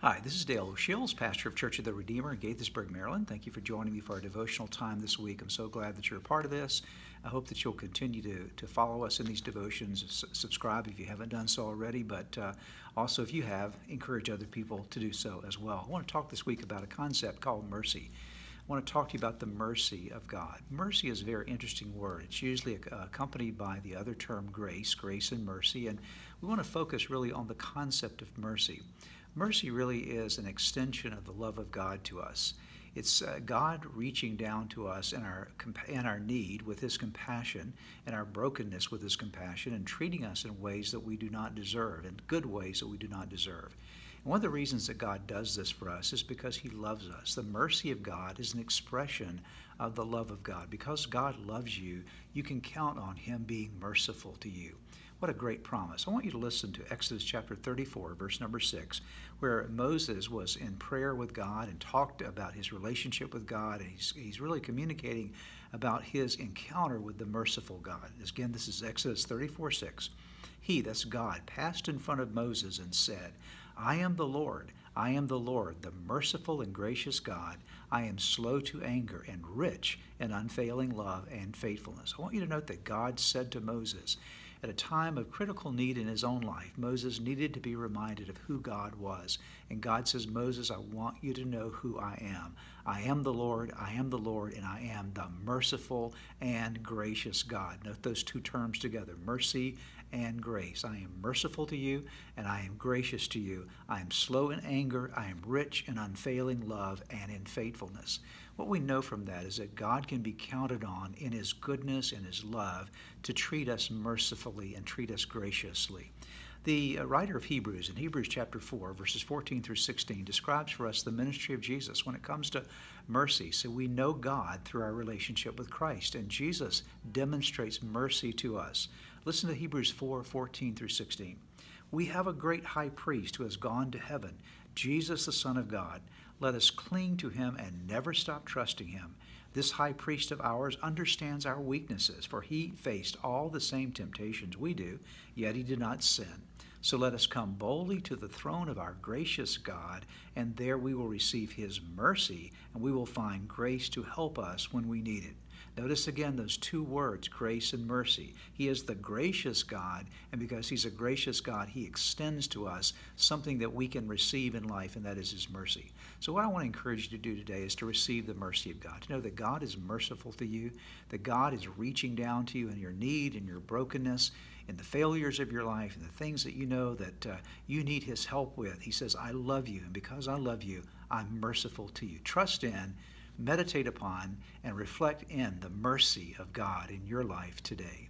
Hi, this is Dale O'Shills, pastor of Church of the Redeemer in Gaithersburg, Maryland. Thank you for joining me for our devotional time this week. I'm so glad that you're a part of this. I hope that you'll continue to follow us in these devotions. Subscribe if you haven't done so already, but also if you have, encourage other people to do so as well. I want to talk this week about a concept called mercy. I want to talk to you about the mercy of God. Mercy is a very interesting word. It's usually accompanied by the other term grace and mercy, and we want to focus really on the concept of mercy. Mercy really is an extension of the love of God to us. It's God reaching down to us in our need with His compassion and our brokenness with His compassion and treating us in ways that we do not deserve, in good ways that we do not deserve. And one of the reasons that God does this for us is because He loves us. The mercy of God is an expression of the love of God. Because God loves you, you can count on Him being merciful to you. What a great promise. I want you to listen to Exodus chapter 34, verse number 6, where Moses was in prayer with God and talked about his relationship with God, and he's really communicating about his encounter with the merciful God. Again, this is Exodus 34, 6. He, that's God, passed in front of Moses and said, I am the Lord, the merciful and gracious God. I am slow to anger and rich in unfailing love and faithfulness. I want you to note that God said to Moses, at a time of critical need in his own life, Moses needed to be reminded of who God was. And God says, Moses, I want you to know who I am. I am the Lord, and I am the merciful and gracious God. Note those two terms together, mercy and grace. I am merciful to you, and I am gracious to you. I am slow in anger. I am rich in unfailing love and in faithfulness. What we know from that is that God can be counted on in His goodness and His love to treat us mercifully and treat us graciously. The writer of Hebrews, in Hebrews chapter 4, verses 14 through 16, describes for us the ministry of Jesus when it comes to mercy. So we know God through our relationship with Christ, and Jesus demonstrates mercy to us. Listen to Hebrews 4, 14 through 16. We have a great high priest who has gone to heaven, Jesus the Son of God. Let us cling to Him and never stop trusting Him. This high priest of ours understands our weaknesses, for He faced all the same temptations we do, yet He did not sin. So let us come boldly to the throne of our gracious God, and there we will receive His mercy, and we will find grace to help us when we need it. Notice again those two words, grace and mercy. He is the gracious God, and because He's a gracious God, He extends to us something that we can receive in life, and that is His mercy. So what I want to encourage you to do today is to receive the mercy of God, to know that God is merciful to you, that God is reaching down to you in your need, in your brokenness, in the failures of your life, and the things that you know that you need His help with. He says, I love you, and because I love you, I'm merciful to you. Trust in, meditate upon, and reflect in the mercy of God in your life today.